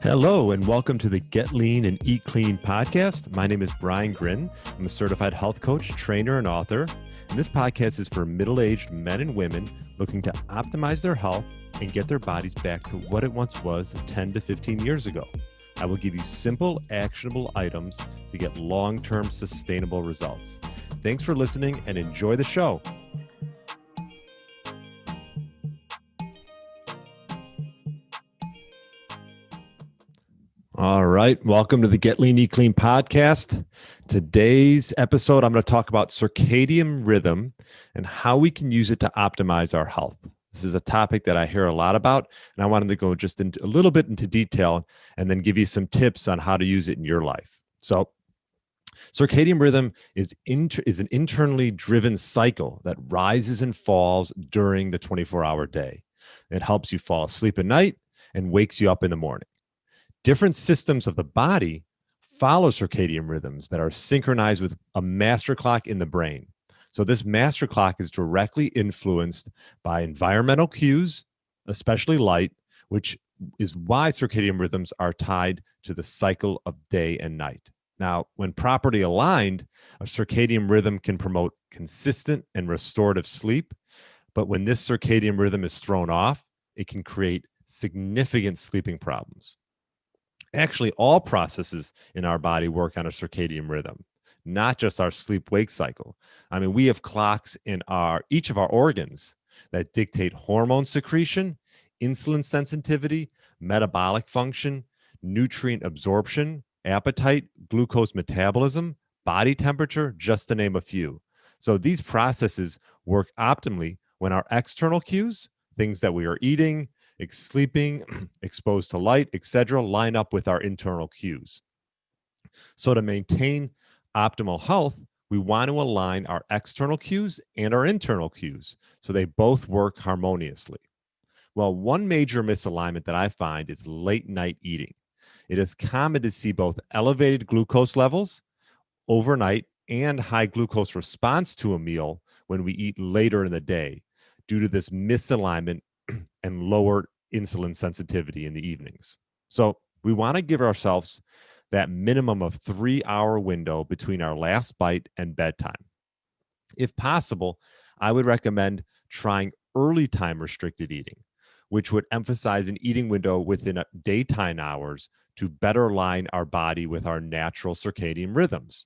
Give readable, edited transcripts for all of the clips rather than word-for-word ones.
Hello, and welcome to the Get Lean and Eat Clean podcast. My name is Brian Grin. I'm a certified health coach, trainer, and author. And this podcast is for middle-aged men and women looking to optimize their health and get their bodies back to what it once was 10 to 15 years ago. I will give you simple, actionable items to get long-term sustainable results. Thanks for listening and enjoy the show. All right. Welcome to the Get Lean, Eat Clean podcast. Today's episode, I'm going to talk about circadian rhythm and how we can use it to optimize our health. This is a topic that I hear a lot about, and I wanted to go just into a little bit into detail and then give you some tips on how to use it in your life. So circadian rhythm is an internally driven cycle that rises and falls during the 24-hour day. It helps you fall asleep at night and wakes you up in the morning. Different systems of the body follow circadian rhythms that are synchronized with a master clock in the brain. So this master clock is directly influenced by environmental cues, especially light, which is why circadian rhythms are tied to the cycle of day and night. Now, when properly aligned, a circadian rhythm can promote consistent and restorative sleep. But when this circadian rhythm is thrown off, it can create significant sleeping problems. Actually, all processes in our body work on a circadian rhythm, not just our sleep-wake cycle. I mean, we have clocks in each of our organs that dictate hormone secretion, insulin sensitivity, metabolic function, nutrient absorption, appetite, glucose metabolism, body temperature, just to name a few. So these processes work optimally when our external cues, things that we are eating, sleeping, exposed to light, etc., line up with our internal cues. So to maintain optimal health, we want to align our external cues and our internal cues so they both work harmoniously. Well, one major misalignment that I find is late night eating. It is common to see both elevated glucose levels overnight and high glucose response to a meal when we eat later in the day due to this misalignment and lower insulin sensitivity in the evenings. So we want to give ourselves that minimum of 3-hour window between our last bite and bedtime. If possible, I would recommend trying early time restricted eating, which would emphasize an eating window within daytime hours to better align our body with our natural circadian rhythms.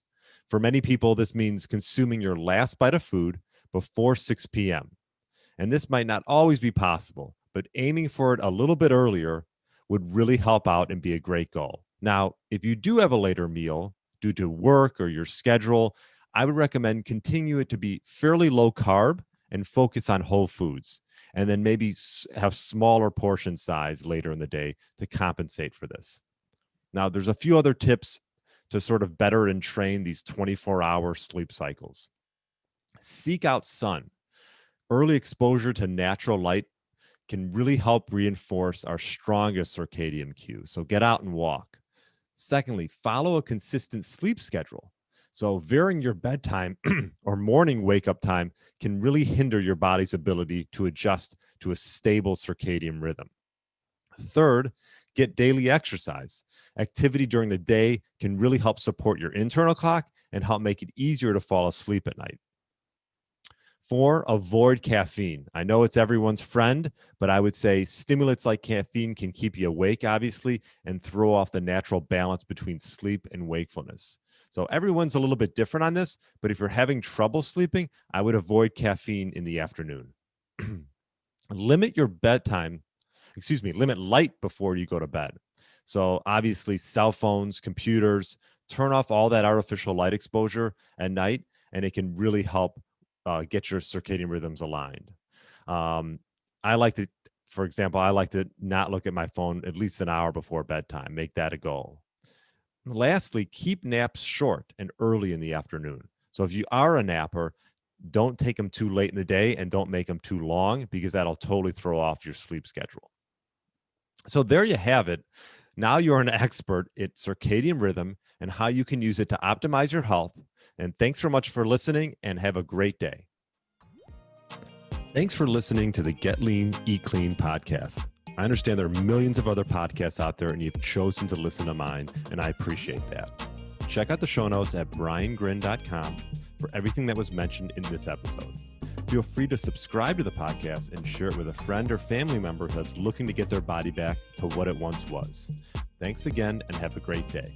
For many people, this means consuming your last bite of food before 6 p.m. And this might not always be possible, but aiming for it a little bit earlier would really help out and be a great goal. Now, if you do have a later meal due to work or your schedule, I would recommend continue it to be fairly low carb and focus on whole foods, and then maybe have smaller portion size later in the day to compensate for this. Now, there's a few other tips to sort of better and train these 24-hour sleep cycles. Seek out sun. Early exposure to natural light can really help reinforce our strongest circadian cue. So get out and walk. Secondly, follow a consistent sleep schedule. So varying your bedtime or morning wake-up time can really hinder your body's ability to adjust to a stable circadian rhythm. Third, get daily exercise. Activity during the day can really help support your internal clock and help make it easier to fall asleep at night. 4, avoid caffeine. I know it's everyone's friend, but I would say stimulants like caffeine can keep you awake, obviously, and throw off the natural balance between sleep and wakefulness. So everyone's a little bit different on this, but if you're having trouble sleeping, I would avoid caffeine in the afternoon. Limit light before you go to bed. So obviously cell phones, computers, turn off all that artificial light exposure at night, and it can really help get your circadian rhythms aligned. I like to not look at my phone at least an hour before bedtime. Make that a goal. Lastly, keep naps short and early in the afternoon. So if you are a napper, don't take them too late in the day and don't make them too long, because that'll totally throw off your sleep schedule. So there you have it. Now you're an expert at circadian rhythm and how you can use it to optimize your health. And thanks so much for listening, and have a great day. Thanks for listening to the Get Lean, Eat Clean podcast. I understand there are millions of other podcasts out there, and you've chosen to listen to mine, and I appreciate that. Check out the show notes at briangrin.com for everything that was mentioned in this episode. Feel free to subscribe to the podcast and share it with a friend or family member that's looking to get their body back to what it once was. Thanks again, and have a great day.